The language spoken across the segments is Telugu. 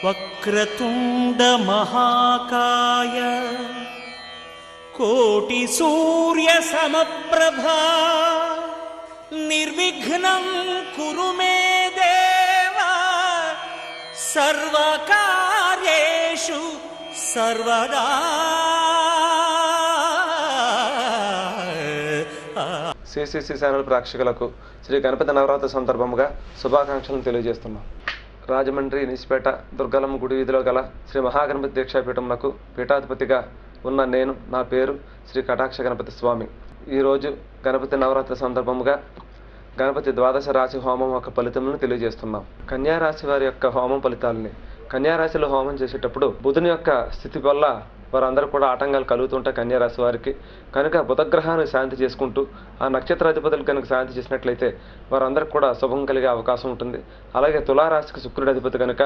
వక్రతుండ మహాకాయ కోటి సూర్య సమప్రభా నిర్విఘ్నం కురు మే దేవ సర్వకార్యేషు సర్వదా. సిసిసి ఛానల్ ప్రేక్షకులకు శ్రీ గణపతి నవరాత్రి సందర్భంగా శుభాకాంక్షలను తెలియజేస్తున్నాం. రాజమండ్రి నిసిపేట దుర్గలమ్మ గుడి వీధిలో గల శ్రీ మహాగణపతి దీక్షాపీఠంకు పీఠాధిపతిగా ఉన్న నేను, నా పేరు శ్రీ కటాక్ష గణపతి స్వామి. ఈరోజు గణపతి నవరాత్రి సందర్భంగా గణపతి ద్వాదశ రాశి హోమం యొక్క ఫలితములను తెలియజేస్తున్నాం. కన్యారాశి వారి యొక్క హోమం ఫలితాలని. కన్యారాశిలో హోమం చేసేటప్పుడు బుధుని యొక్క స్థితి వల్ల వారందరూ కూడా ఆటంకాలు కలుగుతుంటాయి కన్యారాశి వారికి. కనుక బుధగ్రహాన్ని శాంతి చేసుకుంటూ ఆ నక్షత్రాధిపతులు కనుక శాంతి చేసినట్లయితే వారందరికీ కూడా శుభం కలిగే అవకాశం ఉంటుంది. అలాగే తులారాశికి శుక్రుడి అధిపతి కనుక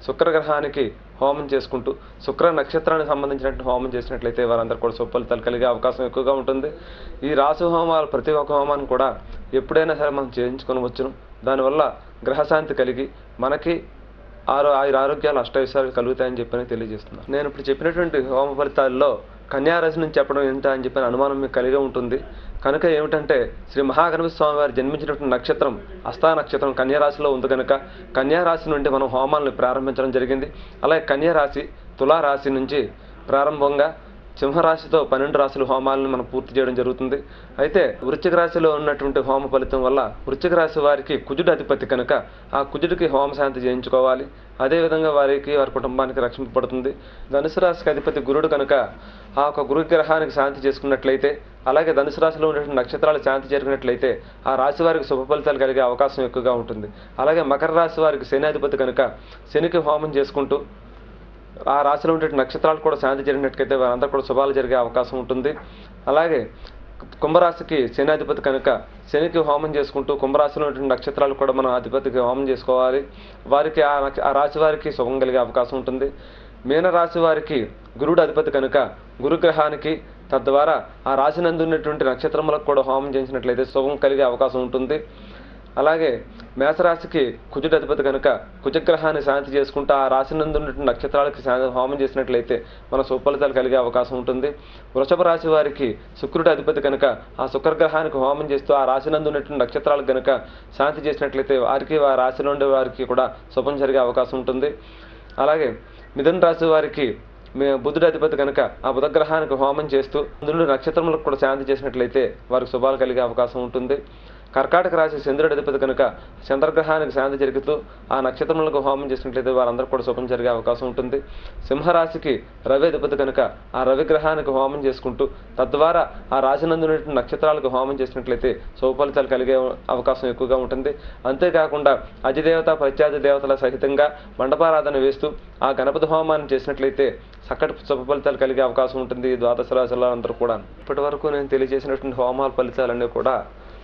శుక్రగ్రహానికి హోమం చేసుకుంటూ శుక్ర నక్షత్రానికి సంబంధించినట్టు హోమం చేసినట్లయితే వారందరూ కూడా శుభ ఫలితాలు కలిగే అవకాశం ఎక్కువగా ఉంటుంది. ఈ రాశి హోమాలు ప్రతి ఒక్క హోమాన్ని కూడా ఎప్పుడైనా సరే మనం చేయించుకొనవచ్చును. దానివల్ల గ్రహశాంతి కలిగి మనకి ఆరోగ్యాలు అష్టైశ్వర్యాలు కలుగుతాయని చెప్పని తెలియజేస్తున్నాను. నేను ఇప్పుడు చెప్పినటువంటి హోమ ఫలితాల్లో కన్యారాశి నుంచి చెప్పడం ఏంటా అని చెప్పిన అనుమానం మీకు కలిగి ఉంటుంది. కనుక ఏమిటంటే శ్రీ మహాగణపతి స్వామి వారు జన్మించినటువంటి నక్షత్రం హస్తా నక్షత్రం కన్యారాశిలో ఉంది కనుక కన్యారాశి నుండి మనం హోమాలను ప్రారంభించడం జరిగింది. అలాగే కన్యారాశి తులారాశి నుంచి ప్రారంభంగా సింహరాశితో 12 రాశుల హోమాలను మనం పూర్తి చేయడం జరుగుతుంది. అయితే వృశ్చిక రాశిలో ఉన్నటువంటి హోమ ఫలితం వల్ల వృశ్చిక రాశి వారికి కుజుడు అధిపతి కనుక ఆ కుజుడికి హోమ శాంతి చేయించుకోవాలి. అదేవిధంగా వారికి వారి కుటుంబానికి రక్షింపబడుతుంది. ధనుసు రాశికి అధిపతి గురుడు కనుక ఆ యొక్క గురు గ్రహానికి శాంతి చేసుకున్నట్లయితే, అలాగే ధనుసు రాశిలో ఉన్నటువంటి నక్షత్రాలు శాంతి జరిగినట్లయితే ఆ రాశి వారికి శుభ ఫలితాలు కలిగే అవకాశం ఎక్కువగా ఉంటుంది. అలాగే మకర రాశి వారికి శని అధిపతి కనుక శనికి హోమం చేసుకుంటూ ఆ రాశిలో ఉండే నక్షత్రాలు కూడా శాంతి జరిగినట్లయితే వారందరూ కూడా శుభాలు జరిగే అవకాశం ఉంటుంది. అలాగే కుంభరాశికి శని అధిపతి కనుక శనికి హోమం చేసుకుంటూ కుంభరాశిలో ఉన్నటువంటి నక్షత్రాలు కూడా మనం అధిపతికి హోమం చేసుకోవాలి. వారికి ఆ రాశి వారికి శుభం కలిగే అవకాశం ఉంటుంది. మీనరాశి వారికి గురుడు అధిపతి కనుక గురుగ్రహానికి తద్వారా ఆ రాశి నందు ఉన్నటువంటి నక్షత్రములకు కూడా హోమం చేసినట్లయితే శుభం కలిగే అవకాశం ఉంటుంది. అలాగే మేషరాశికి కుజుడు అధిపతి కనుక కుజగ్రహాన్ని శాంతి చేసుకుంటూ ఆ రాశి నందు ఉన్నటువంటి నక్షత్రాలకి హోమం చేసినట్లయితే మన సుఫలితాలు కలిగే అవకాశం ఉంటుంది. వృషభ రాశి వారికి శుక్రుడు అధిపతి కనుక ఆ శుక్రగ్రహానికి హోమం చేస్తూ ఆ రాశి నందు ఉన్నటువంటి నక్షత్రాలకు కనుక శాంతి చేసినట్లయితే వారికి ఆ రాశిలో ఉండే వారికి కూడా శుభం జరిగే అవకాశం ఉంటుంది. అలాగే మిథున రాశి వారికి బుధుడు అధిపతి కనుక ఆ బుధగ్రహానికి హోమం చేస్తూ బుధుడు నక్షత్రములకు కూడా శాంతి చేసినట్లయితే వారికి శుభాలు కలిగే అవకాశం ఉంటుంది. కర్కాటక రాశి చంద్రుడి అధిపతి కనుక చంద్రగ్రహానికి శాంతి జరుగుతూ ఆ నక్షత్రములకు హోమం చేసినట్లయితే వారందరూ కూడా శుభం జరిగే అవకాశం ఉంటుంది. సింహరాశికి రవి అధిపతి కనుక ఆ రవి గ్రహానికి హోమం చేసుకుంటూ తద్వారా ఆ రాశి నందునటువంటి నక్షత్రాలకు హోమం చేసినట్లయితే శుభ ఫలితాలు కలిగే అవకాశం ఎక్కువగా ఉంటుంది. అంతేకాకుండా అధిదేవత ప్రత్యాది దేవతల సహితంగా మండపారాధన వేస్తూ ఆ గణపతి హోమాన్ని చేసినట్లయితే చక్కటి శుభ ఫలితాలు కలిగే అవకాశం ఉంటుంది. ద్వాదశ రాశుల అందరూ కూడా ఇప్పటి వరకు నేను తెలియజేసినటువంటి హోమాల ఫలితాలన్నీ కూడా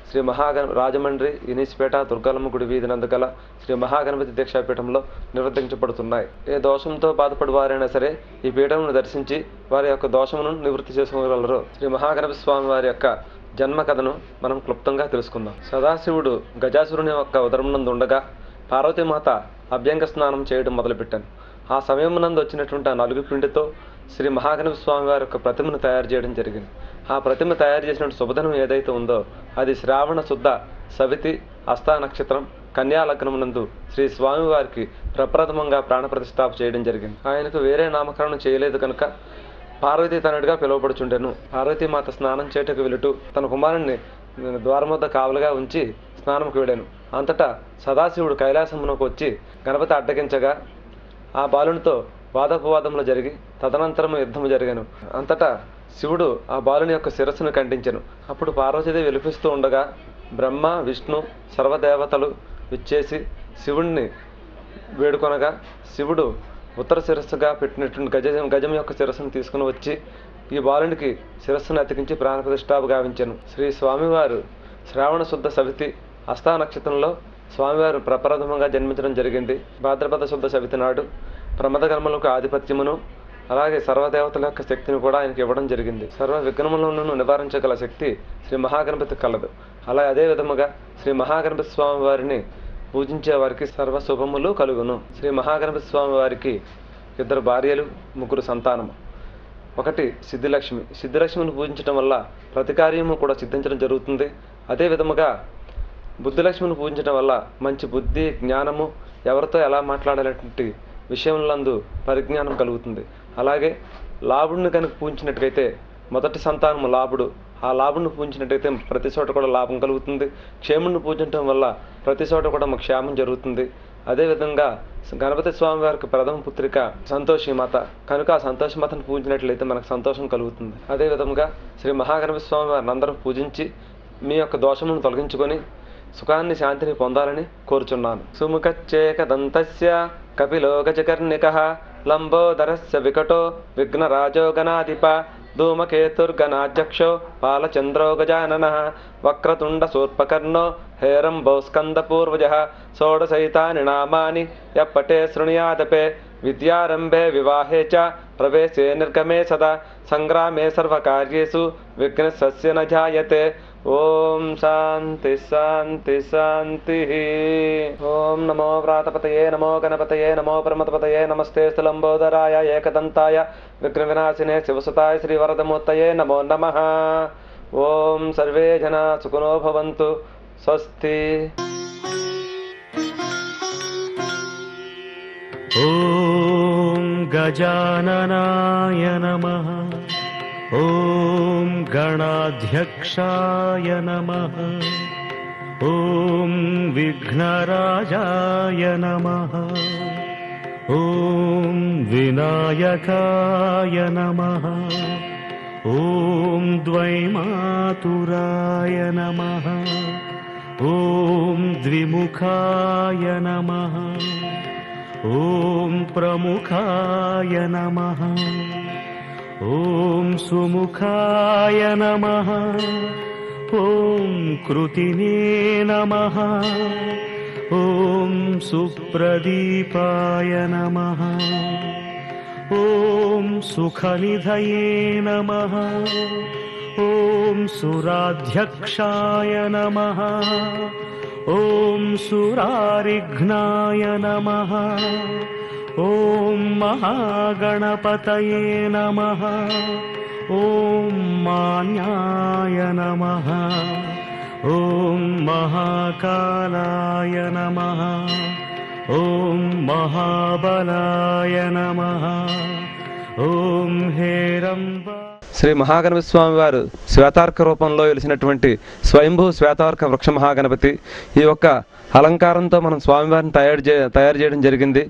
శ్రీ రాజమండ్రి ఇనిసిపేట దుర్గలమ్మ గుడి వీధి నందు గల శ్రీ మహాగణపతి దీక్షాపీఠంలో నిర్వర్తించబడుతున్నాయి. ఏ దోషంతో బాధపడి వారైనా సరే ఈ పీఠంను దర్శించి వారి యొక్క దోషమును నివృత్తి చేసుకోగలరు. శ్రీ మహాగణపతి స్వామి వారి యొక్క జన్మ కథను మనం క్లుప్తంగా తెలుసుకుందాం. సదాశివుడు గజాసురుని యొక్క ఉదరం నందు ఉండగా పార్వతీమాత అభ్యంగ స్నానం చేయడం మొదలుపెట్టాను. ఆ సమయం నందు వచ్చినటువంటి ఆ నలుగు పిండితో శ్రీ మహాగణపతి స్వామి వారి యొక్క ప్రతిమను తయారు చేయడం జరిగింది. ఆ ప్రతిమ తయారు చేసిన శుభదినం ఏదైతే ఉందో అది శ్రావణ శుద్ధ సవితి హస్తా నక్షత్రం కన్యా లగ్నమునందు శ్రీ స్వామివారికి ప్రప్రథమంగా ప్రాణప్రతిష్ఠాప చేయడం జరిగింది. ఆయనకు వేరే నామకరణం చేయలేదు కనుక పార్వతీ తనయుడిగా పిలువబడుచుండెను. పార్వతీమాత స్నానం చేటకు వెళుతూ తన కుమారుణ్ణి ద్వారం వద్ద కావలుగా ఉంచి స్నానంకు వెళ్ళాను. అంతటా సదాశివుడు కైలాసమునకు వచ్చి గణపతి అడ్డగించగా ఆ బాలునితో వాదోపవాదములు జరిగి తదనంతరం యుద్ధము జరిగాను. అంతటా శివుడు ఆ బాలుని యొక్క శిరస్సును ఖండించెను. అప్పుడు పార్వతీదేవి విలిపిస్తూ ఉండగా బ్రహ్మ విష్ణు సర్వదేవతలు విచ్చేసి శివుణ్ణి వేడుకొనగా శివుడు ఉత్తర శిరస్సుగా పెట్టినటువంటి గజం యొక్క శిరస్సును తీసుకుని వచ్చి ఈ బాలునికి శిరస్సును అతికించి ప్రాణప్రతిష్ఠాప గావించెను. శ్రీ స్వామివారు శ్రావణ శుద్ధ సవితి హస్తా నక్షత్రంలో స్వామివారు ప్రప్రథమంగా జన్మించడం జరిగింది. భాద్రపద శుద్ధ సవితి నాడు ప్రమద కర్మలకు ఆధిపత్యమును అలాగే సర్వదేవతల యొక్క శక్తిని కూడా ఆయనకి ఇవ్వడం జరిగింది. సర్వ విఘ్నములను నివారించగల శక్తి శ్రీ మహాగణపతి కలదు. అలా అదే విధముగా శ్రీ మహాగణపతి స్వామి వారిని పూజించే వారికి సర్వ శుభములు కలుగును. శ్రీ మహాగణపతి స్వామి వారికి 2 భార్యలు 3 సంతానము. 1 సిద్ధిలక్ష్మి. సిద్ధిలక్ష్మిని పూజించడం వల్ల ప్రతి కార్యము కూడా సిద్ధించడం జరుగుతుంది. అదే విధముగా బుద్ధిలక్ష్మిని పూజించడం వల్ల మంచి బుద్ధి, జ్ఞానము, ఎవరితో ఎలా మాట్లాడాలంటే విషయములందు పరిజ్ఞానం కలుగుతుంది. అలాగే లాభుడిని కనుక పూజించినట్టుగైతే మొదటి సంతానము లాభుడు. ఆ లాభుడిని పూజించినట్టయితే ప్రతి చోట కూడా లాభం కలుగుతుంది. క్షేముడిని పూజించడం వల్ల ప్రతి చోట కూడా మాకు క్షేమం జరుగుతుంది. అదేవిధంగా గణపతి స్వామి వారికి ప్రథమ పుత్రిక సంతోషిమాత కనుక ఆ సంతోషిమాతను పూజించినట్లయితే మనకు సంతోషం కలుగుతుంది. అదేవిధంగా శ్రీ మహాగణపతి స్వామి వారిని అందరూ పూజించి మీ యొక్క దోషములను తొలగించుకొని సుఖాన్ని, శాంతిని పొందాలని కోరుచున్నాను. సుముఖచ్చేక దంతస్య కపిలో గజకర్ణికః లంబోదరస్య వికటో విఘ్నరాజో గణాధిప ధూమకేతుర్గణాధ్యక్షో పాలచంద్రో గజాననః వక్రతుండ శూర్పకర్ణో హేరంబో స్కందపూర్వజః షోడశైతాని నామాని యప్పటే శృణుయాదపే విద్యారంభే వివాహే చ ప్రవేశే నిర్గమే సదా సంగ్రామే సర్వకార్యేషు విఘ్నస్య న జాయతే. ఓం శాంతి శాంతి శాంతి. ఓం నమో వ్రాతపతయే నమో గణపతయే నమో ప్రమతపతయే నమస్తే స్థలంబోదరాయ ఏకదంతాయ విఘ్నవినాశినే శివసుతాయ శ్రీవరదమూర్తయే నమో నమః. ఓం సర్వే జనా సుఖినో భవంతు. స్వస్తి. ఓం గజాననాయ నమః. ఓం గణాధ్యక్షాయ నమః. ఓం విఘ్నరాజాయ నమః. ఓం వినాయకాయ నమః. ఓం ద్వైమాతురాయ నమః. ఓం ద్విముఖాయ నమః. ఓం ప్రముఖాయ నమః. ఓం సుముఖాయ నమః. ఓం కృతినే నమః. ఓం సుప్రదీపాయ నమః. ఓం సుఖనిధయే నమః. ఓం సురాధ్యక్షాయ నమః. ఓం సురారిఘ్నాయ నమః. ఓం మహాగణపతయే నమః. ఓం మాన్యాయ నమః. ఓం మహాకాలాయ నమః. ఓం మహాబలాయ నమః. ఓం హేరంబ. శ్రీ మహాగణపతి స్వామి వారు శ్వేతార్క రూపంలో వెలిసినటువంటి స్వయంభూ శ్వేతార్క వృక్ష మహాగణపతి. ఈ యొక్క అలంకారంతో మనం స్వామివారిని తయారు చేయడం జరిగింది.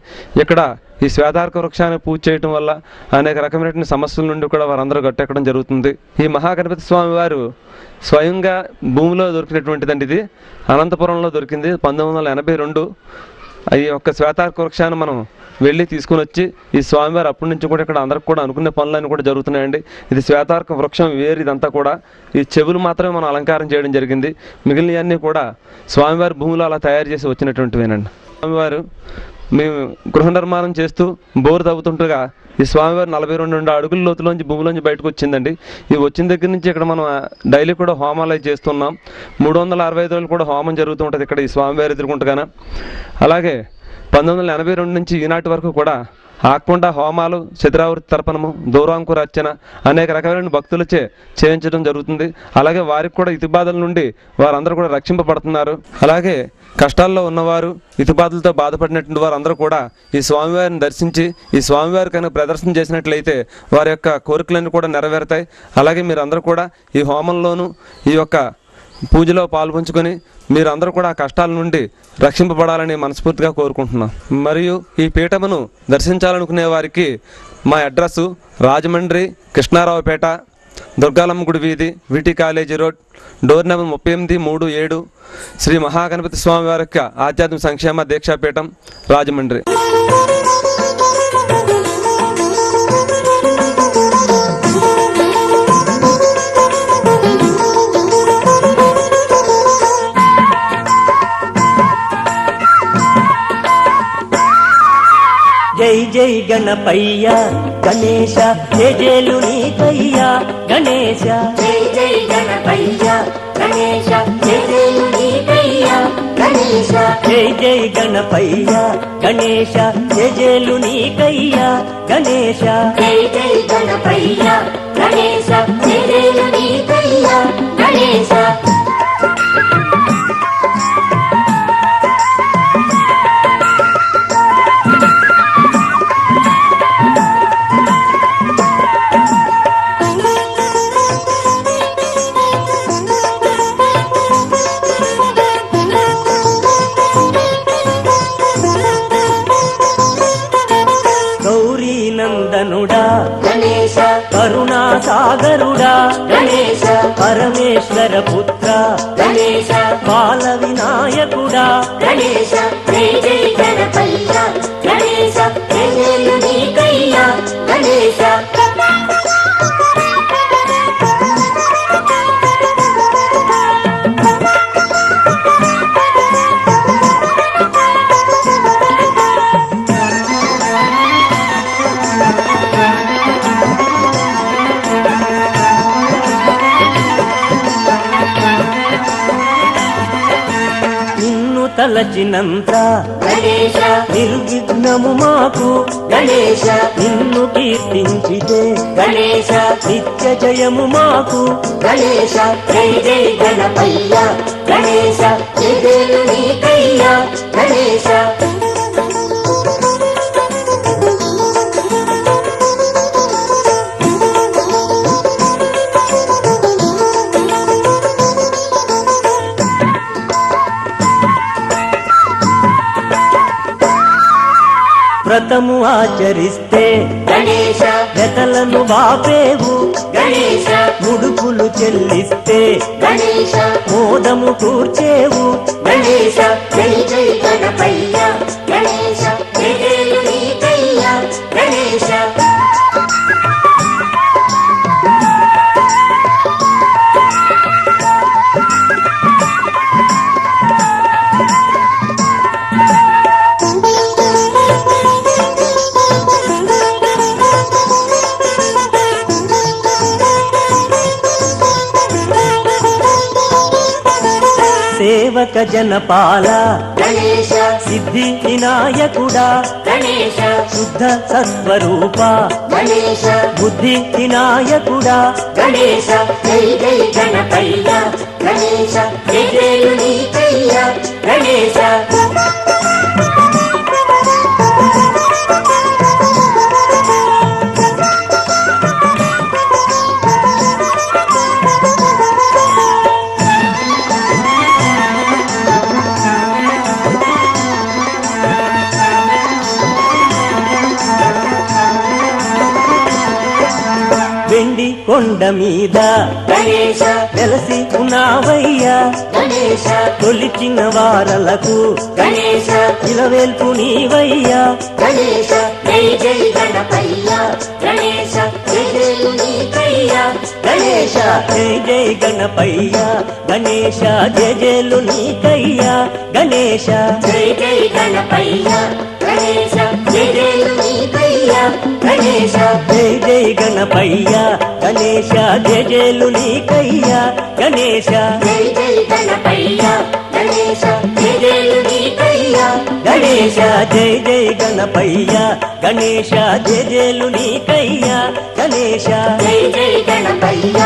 ఇక్కడ ఈ శ్వేతార్క వృక్షాన్ని పూజ చేయడం వల్ల అనేక రకమైనటువంటి సమస్యల నుండి కూడా వారందరూ గట్టెక్కడం జరుగుతుంది. ఈ మహాగణపతి స్వామి వారు స్వయంగా భూమిలో దొరికినటువంటిదండి. ఇది అనంతపురంలో దొరికింది 1982. ఈ యొక్క శ్వేతార్క వృక్షాన్ని మనం వెళ్ళి తీసుకుని వచ్చి ఈ స్వామివారు అప్పటి నుంచి కూడా ఇక్కడ అందరికి కూడా అనుకునే పనులన్నీ కూడా జరుగుతున్నాయండి. ఇది శ్వేతార్క వృక్షం వేరు. ఇదంతా కూడా ఈ చెవులు మాత్రమే మనం అలంకారం చేయడం జరిగింది. మిగిలినవన్నీ కూడా స్వామివారి భూమిలో అలా తయారు చేసి వచ్చినటువంటివేనండి. స్వామివారు మేము గృహ నిర్మాణం చేస్తూ బోరు తవ్వుతుండగా ఈ స్వామివారు 42 అడుగుల లోతులోంచి భూమిలోంచి బయటకు వచ్చిందండి. ఈ వచ్చిన దగ్గర నుంచి ఇక్కడ మనం డైలీ కూడా హోమాలు అవి చేస్తున్నాం. 365 రోజులు కూడా హోమం జరుగుతూ ఉంటుంది ఇక్కడ ఈ స్వామివారి ఎదుర్కొంటగానే. అలాగే 1982 నుంచి ఈనాటి వరకు కూడా ఆకుండ హోమాలు, శతిరావృత్తి తర్పణము, దూరాంకుర అర్చన అనేక రకమైన భక్తులచే చేయించడం జరుగుతుంది. అలాగే వారికి కూడా ఇతిబాధల నుండి వారందరూ కూడా రక్షింపబడుతున్నారు. అలాగే కష్టాల్లో ఉన్నవారు, ఇతిబాధలతో బాధపడినటువంటి వారందరూ కూడా ఈ స్వామివారిని దర్శించి ఈ స్వామివారి కనుక ప్రదర్శన చేసినట్లయితే వారి యొక్క కోరికలన్నీ కూడా నెరవేరుతాయి. అలాగే మీరందరూ కూడా ఈ హోమంలోనూ ఈ యొక్క పూజలో పాల్పంచుకొని మీరందరూ కూడా ఆ కష్టాల నుండి రక్షింపబడాలని మనస్ఫూర్తిగా కోరుకుంటున్నాం. మరియు ఈ పీఠమును దర్శించాలనుకునే వారికి మా అడ్రస్సు రాజమండ్రి కృష్ణారావుపేట, దుర్గాలమ్మ గుడి వీధి, VT college road, door number 3837, Shri Mahaganapathi Swamy వారి యొక్క ఆధ్యాత్మిక సంక్షేమ దీక్షాపీఠం, రాజమండ్రి. జై జై గణపయ్య గణేశ, జేజేలు నీకయ్యా గణేశ. జై జై గణపయ్య గణేశ, జేజేలు నీకయ్యా గణేశ జై జై గణపయ్య గణేశ జేజేలు నీకయ్యా గణేశ జై జై గణపయ్య గణేశ జయజయలు నీకయ్యా గణేశ గౌరీ నందనుడా గణేశ కరుణా సాగరుడా గణేశ పరమేశ్వర పుత్ర గణేశ బాల వినాయకుడా గణేశ జై జై గణపయ్య గణేశ జయజయలు నీకయ్యా గణేశ నిన్ను తలచినంత గణేశ నిర్విఘ్నము మాకు గణేశ నిన్ను కీర్తించితే గణేశ నిత్య జయము మాకు గణేశ జై జై గణపయ్య గణేశ జయజయలు నీకయ్యా గణేశ వ్రతము ఆచరిస్తే గణేశ వెతలను బాపేవు గణేశ ముడుపులు చెల్లిస్తే గణేశ మోదము కూర్చేవు గణేశ జై జై గణపయ్య గణేశ జయజయలు నీకయ్యా గణేశ సేవక జనపాల గణేశ సిద్ధి వినాయకుడా గణేశ శుద్ధ సత్వరూప గణేశ బుద్ధి వినాయకుడా గణేశ జై జై గణపయ్య గణేశ జయజయలు నీకయ్యా గణేశ వెండి కొండ మీద గణేశ వెలసి ఉన్నావయ్యా గణేశ తొలిచిన వారలకు గణేశ ఇలవేల్పు నీవయ్యా గణేశ జై జై గణపయ్య గణేశ జయజయలు నీకయ్యా గణేశ జై జై గణపయ్య గణేశ జేజేలు నీకయ్యా గణేశ జై జై గణపయ్య గణేశ జయజయలు నీకయ్యా గణేశ జై జై గణపయ్య గణేశ జేజేలు నీకయ్యా గణేశ జై జై గణపయ్య గణేశ జయజయలు నీకయ్యా గణేశ జై జై గణపయ్య గణేశ జేజేలు నీకయ్యా గణేశ జై జై గణపయ్య